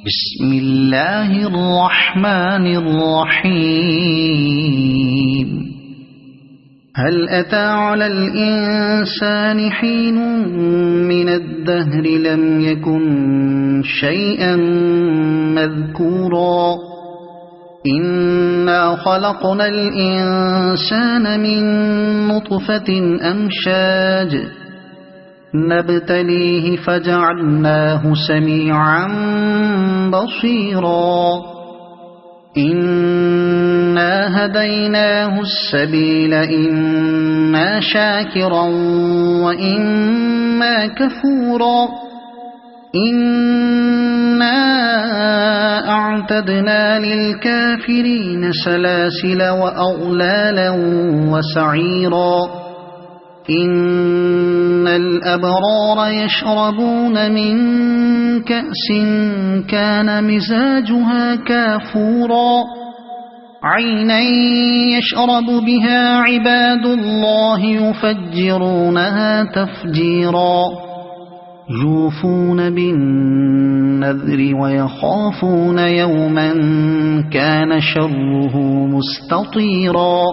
بسم الله الرحمن الرحيم هل أتى على الإنسان حين من الدهر لم يكن شيئا مذكورا إنا خلقنا الإنسان من نطفة أمشاج نبتليه فجعلناه سميعا بصيرا إنا هديناه السبيل إما شاكرا وإما كفورا إنا أعتدنا للكافرين سلاسل وأغلالا وسعيرا إن الأبرار يشربون من كأس كان مزاجها كافورا عينا يشرب بها عباد الله يفجرونها تفجيرا يوفون بالنذر ويخافون يوما كان شره مستطيرا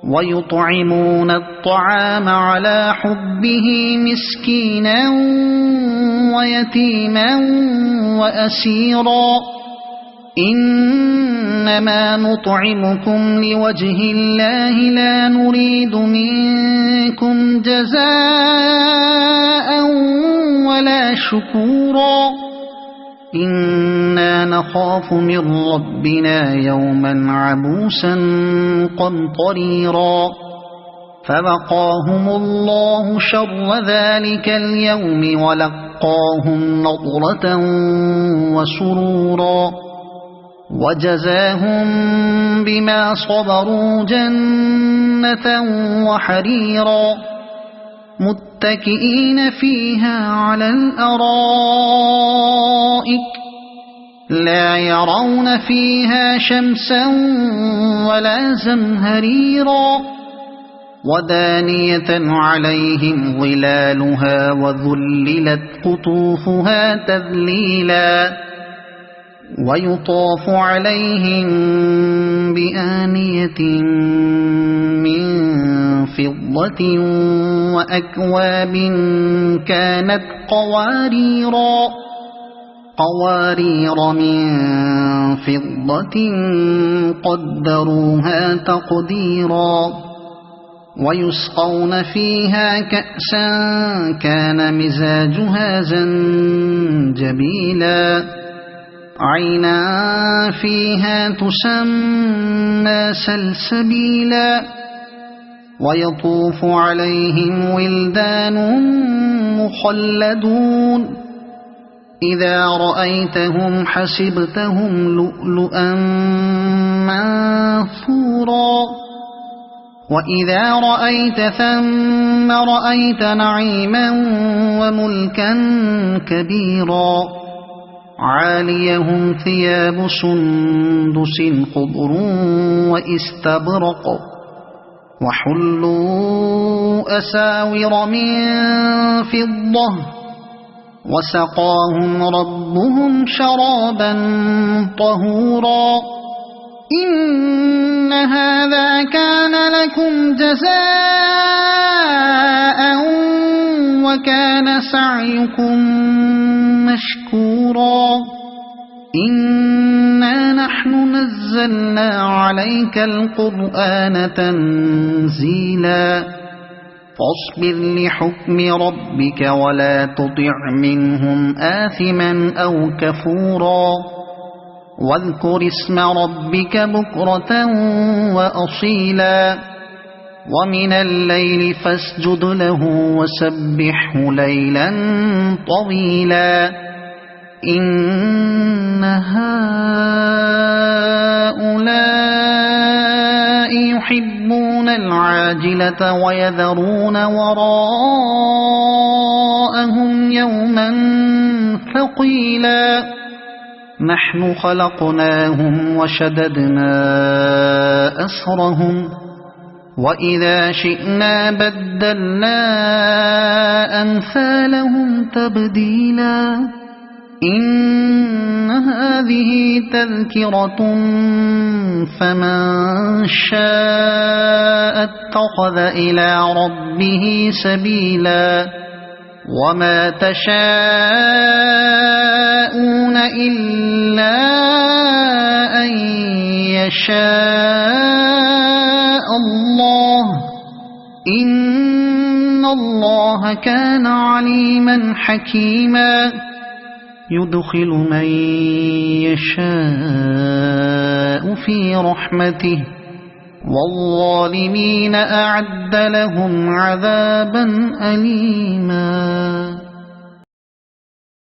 ويطعمون الطعام على حبه مسكينا ويتيما وأسيرا إنما نطعمكم لوجه الله لا نريد منكم جزاء ولا شكورا إنا نخاف من ربنا يوما عبوسا قمطريرا فوقاهم الله شر ذلك اليوم ولقاهم نضرة وسرورا وجزاهم بما صبروا جنة وحريرا متكئين فيها على الأرائك لا يرون فيها شمسا ولا زمهريرا ودانية عليهم ظلالها وذللت قطوفها تذليلا ويطاف عليهم بآنية من فضة وأكواب كانت قوارير من فضة قدروها تقديرا ويسقون فيها كأسا كان مزاجها زنجبيلا عينا فيها تسمى سلسبيلا ويطوف عليهم ولدان مخلدون إذا رأيتهم حسبتهم لؤلؤا منثورا وإذا رأيت ثم رأيت نعيما وملكا كبيرا عاليهم ثياب سندس خضر واستبرق وحلوا أساور من فضة وسقاهم ربهم شرابا طهورا إن هذا كان لكم جزاء وكان سعيكم مشكورا إنا نحن نزلنا عليك القرآن تنزيلا فاصبر لحكم ربك ولا تطع منهم آثما أو كفورا واذكر اسم ربك بكرة وأصيلا ومن الليل فاسجد له وسبحه ليلا طويلا إن هؤلاء يحبون العاجلة ويذرون وراءهم يوما ثقيلا نحن خلقناهم وشددنا أسرهم وإذا شئنا بدلنا أمثالهم تبديلا إن هذه تذكرة فمن شاء اتخذ إلى ربه سبيلا وما تشاءون إلا أن يشاء الله إن الله كان عليما حكيما يدخل من يشاء في رحمته والظالمين أعد لهم عذابا أليما.